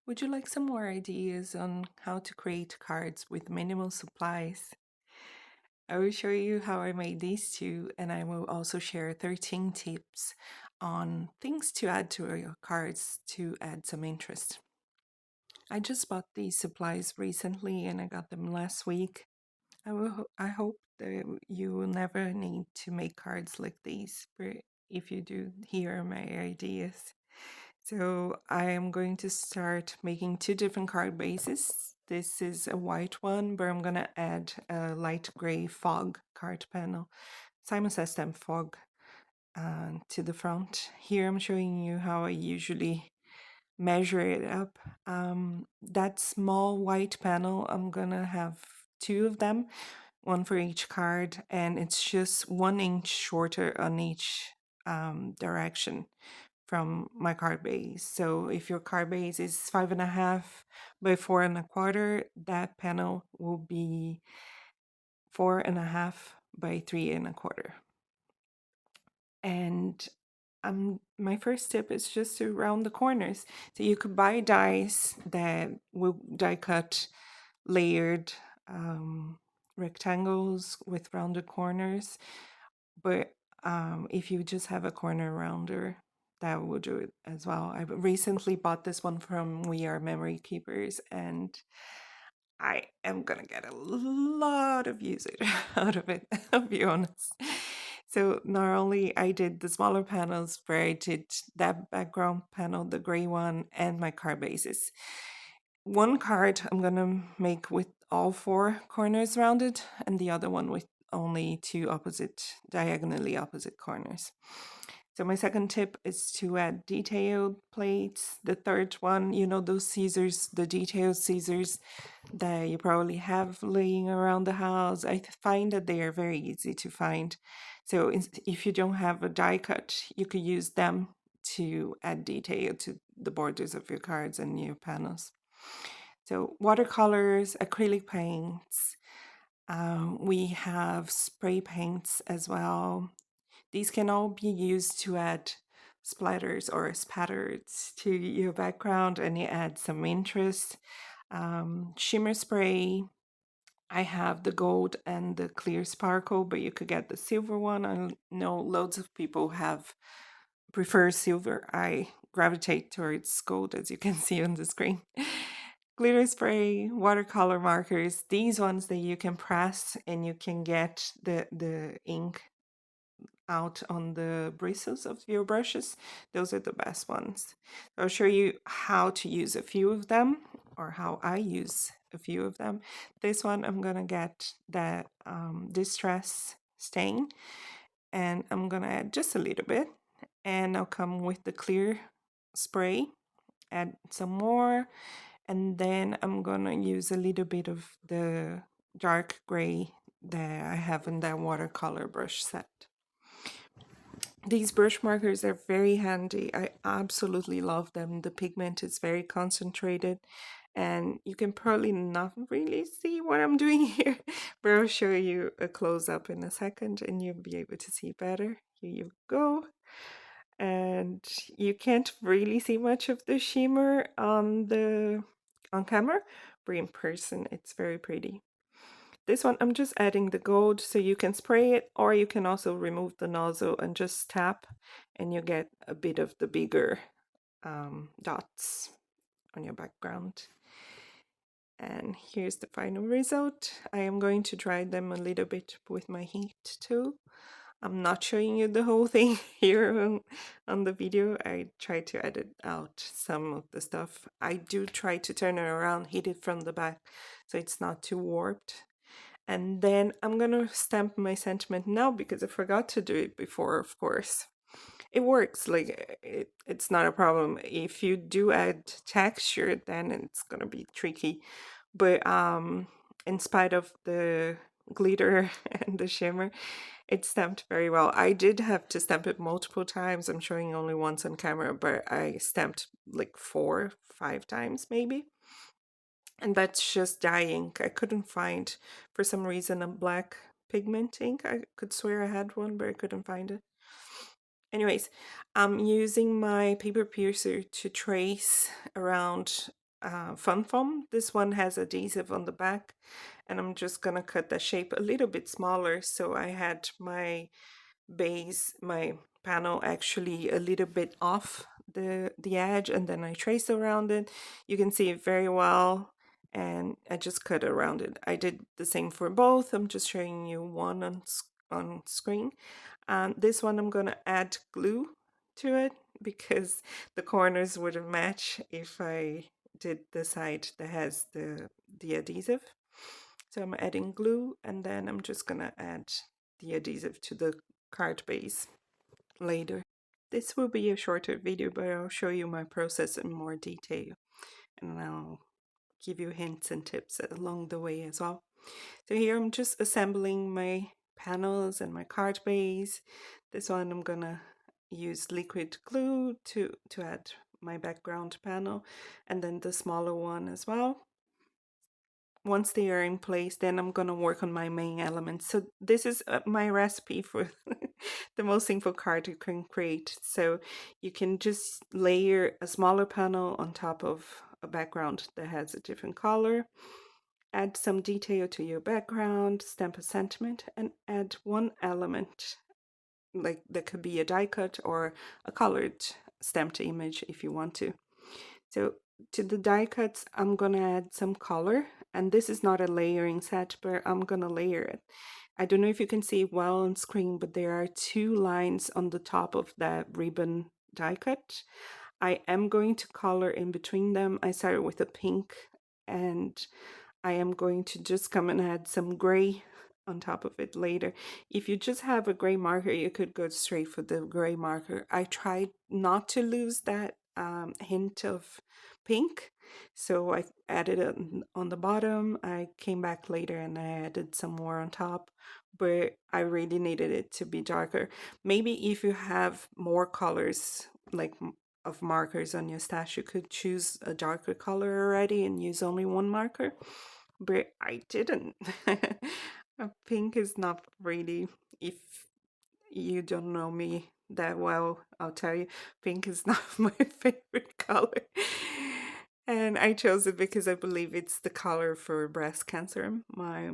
Would you like some more ideas on how to create cards with minimal supplies? I will show you how I made these two, and I will also share 13 tips on things to add to your cards to add some interest. I just bought these supplies recently and I got them last week. I hope that you will never need to make cards like these, but if you do, here are my ideas. So I am going to start making two different card bases. This is a white one, but I'm going to add a light gray fog card panel. Simon Says Stamp Fog to the front. Here I'm showing you how I usually measure it up. That small white panel, I'm going to have two of them, one for each card, and it's just 1 inch shorter on each direction from my card base. So if your card base is 5.5 by 4.25, that panel will be 4.5 by 3.25. And my first tip is just to round the corners. So you could buy dies that will die cut layered rectangles with rounded corners, but if you just have a corner rounder, that will do it as well. I recently bought this one from We Are Memory Keepers, and I am gonna get a lot of usage out of it, I'll be honest. So not only I did the smaller panels, but I did that background panel, the gray one, and my card bases. One card I'm gonna make with all 4 corners rounded, and the other one with only 2 diagonally opposite corners. So my second tip is to add detailed plates. The third one, you know, those scissors, the detailed scissors that you probably have laying around the house. I find that they are very easy to find. So if you don't have a die cut, you could use them to add detail to the borders of your cards and your panels. So watercolors, acrylic paints, we have spray paints as well. These can all be used to add splatters or spatters to your background, and you add some interest. Shimmer spray, I have the gold and the clear sparkle, but you could get the silver one. I know loads of people prefer silver. I gravitate towards gold, as you can see on the screen. Glitter spray, watercolor markers, these ones that you can press and you can get the ink out on the bristles of your brushes. Those are the best ones. I'll show you how to use a few of them, or how I use a few of them. This one I'm gonna get that distress stain, and I'm gonna add just a little bit, and I'll come with the clear spray, add some more, and then I'm gonna use a little bit of the dark gray that I have in that watercolor brush set. These brush markers are very handy. I absolutely love them. The pigment is very concentrated, and you can probably not really see what I'm doing here, but I'll show you a close-up in a second and you'll be able to see better. Here you go. And you can't really see much of the shimmer on camera, but in person it's very pretty. This one, I'm just adding the gold, so you can spray it, or you can also remove the nozzle and just tap, and you get a bit of the bigger dots on your background. And here's the final result. I am going to dry them a little bit with my heat tool. I'm not showing you the whole thing here on the video. I try to edit out some of the stuff. I do try to turn it around, hit it from the back, so it's not too warped. And then I'm gonna stamp my sentiment now because I forgot to do it before, of course. It works, like it's not a problem. If you do add texture, then it's gonna be tricky. But in spite of the glitter and the shimmer, it stamped very well. I did have to stamp it multiple times. I'm showing only once on camera, but I stamped like 4-5 times maybe. And that's just dye ink. I couldn't find, for some reason, a black pigment ink. I could swear I had one, but I couldn't find it. Anyways, I'm using my paper piercer to trace around fun foam. This one has adhesive on the back, and I'm just gonna cut the shape a little bit smaller, so I had my base, my panel actually a little bit off the edge, and then I traced around it. You can see it very well, and I just cut around it. I did the same for both. I'm just showing you one on screen. This one I'm gonna add glue to it because the corners wouldn't match if I did the side that has the adhesive. So I'm adding glue, and then I'm just gonna add the adhesive to the card base later. This will be a shorter video, but I'll show you my process in more detail, and I'll give you hints and tips along the way as well. So here I'm just assembling my panels and my card base. This one I'm gonna use liquid glue to add my background panel, and then the smaller one as well. Once they are in place, then I'm gonna work on my main elements. So this is my recipe for the most simple card you can create. So you can just layer a smaller panel on top of a background that has a different color, add some detail to your background, stamp a sentiment, and add one element. Like that could be a die cut or a colored stamped image if you want to. So to the die cuts, I'm gonna add some color, and this is not a layering set, but I'm gonna layer it. I don't know if you can see it well on screen, but there are two lines on the top of that ribbon die cut. I am going to color in between them. I started with a pink, and I am going to just come and add some gray on top of it later. If you just have a gray marker, you could go straight for the gray marker. I tried not to lose that hint of pink, so I added it on the bottom. I came back later and I added some more on top, but I really needed it to be darker. Maybe if you have more colors, like of markers on your stash, you could choose a darker color already and use only one marker, but I didn't. Pink is not really, if you don't know me that well, I'll tell you, pink is not my favorite color. And I chose it because I believe it's the color for breast cancer. My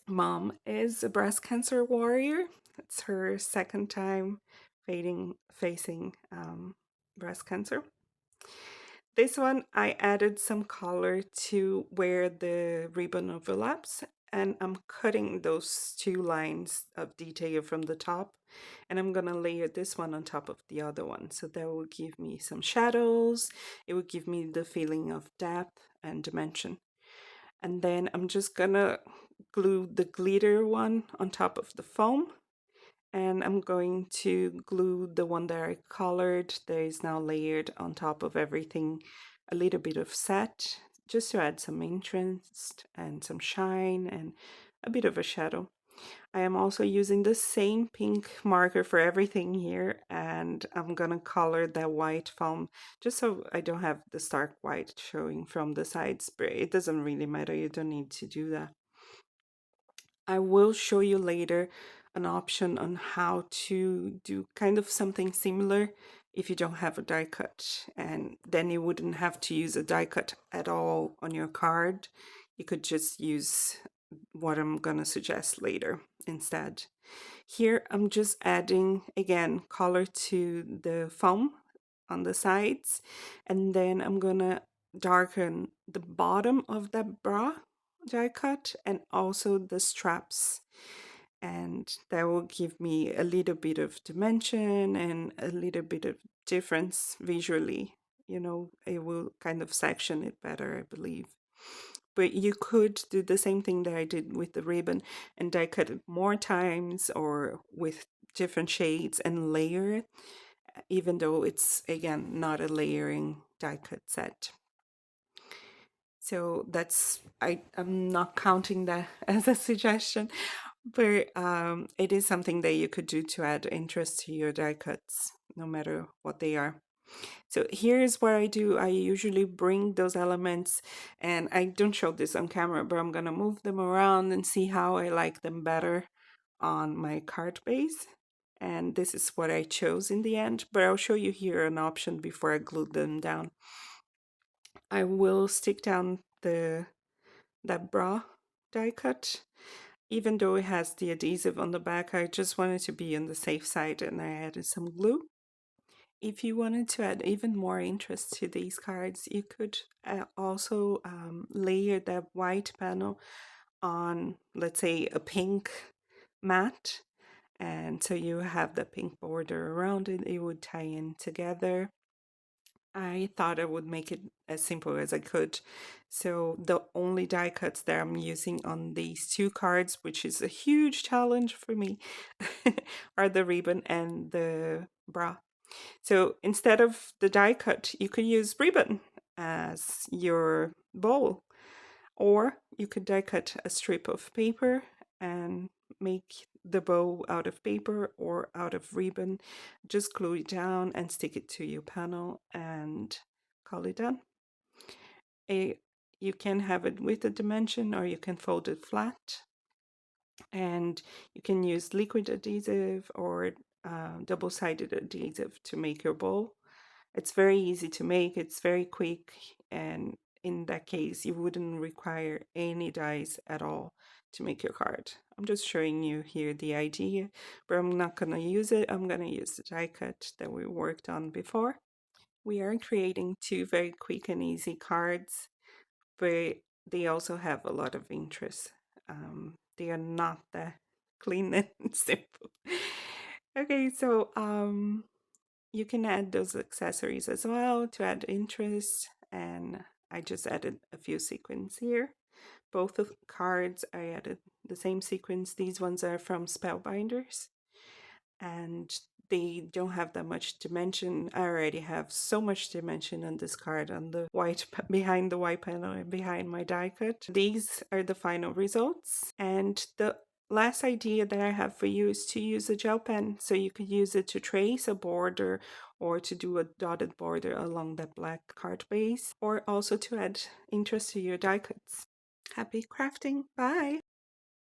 mom is a breast cancer warrior. It's her second time facing breast cancer. This one, I added some color to where the ribbon overlaps, and I'm cutting those two lines of detail from the top, and I'm gonna layer this one on top of the other one. So that will give me some shadows. It will give me the feeling of depth and dimension. And then I'm just gonna glue the glitter one on top of the foam, and I'm going to glue the one that I colored that is now layered on top of everything, a little bit of set, just to add some interest and some shine and a bit of a shadow. I am also using the same pink marker for everything here, and I'm gonna color that white foam just so I don't have the stark white showing from the sides, but it doesn't really matter, you don't need to do that. I will show you later an option on how to do kind of something similar if you don't have a die cut, and then you wouldn't have to use a die cut at all on your card. You could just use what I'm gonna suggest later instead. Here I'm just adding again color to the foam on the sides, and then I'm gonna darken the bottom of that bra die cut and also the straps, and that will give me a little bit of dimension and a little bit of difference visually. You know, it will kind of section it better, I believe. But you could do the same thing that I did with the ribbon and die cut it more times or with different shades and layer it, even though it's again not a layering die cut set. So that's, I'm not counting that as a suggestion, but it is something that you could do to add interest to your die cuts, no matter what they are. So here's what I do. I usually bring those elements, and I don't show this on camera, but I'm gonna move them around and see how I like them better on my card base. And this is what I chose in the end, but I'll show you here an option before I glue them down. I will stick down that bra die cut. Even though it has the adhesive on the back, I just wanted to be on the safe side and I added some glue. If you wanted to add even more interest to these cards, you could also layer the white panel on, let's say, a pink mat. And so you have the pink border around it, it would tie in together. I thought I would make it as simple as I could. So the only die cuts that I'm using on these two cards, which is a huge challenge for me, are the ribbon and the bra. So instead of the die cut, you could use ribbon as your bowl, or you could die cut a strip of paper and make the bow out of paper or out of ribbon. Just glue it down and stick it to your panel and call it done. You can have it with a dimension or you can fold it flat. And you can use liquid adhesive or double-sided adhesive to make your bowl. It's very easy to make, it's very quick, and in that case you wouldn't require any dies at all to make your card. I'm just showing you here the idea, but I'm not going to use it. I'm going to use the die cut that we worked on before. We are creating two very quick and easy cards, but they also have a lot of interest. They are not that clean and simple. Okay, so you can add those accessories as well to add interest, and I just added a few sequins here. Both of the cards I added the same sequins. These ones are from Spellbinders and they don't have that much dimension. I already have so much dimension on this card on the white behind the white panel and behind my die cut. These are the final results, and the last idea that I have for you is to use a gel pen. So you could use it to trace a border or to do a dotted border along that black card base, or also to add interest to your die cuts. Happy crafting! Bye!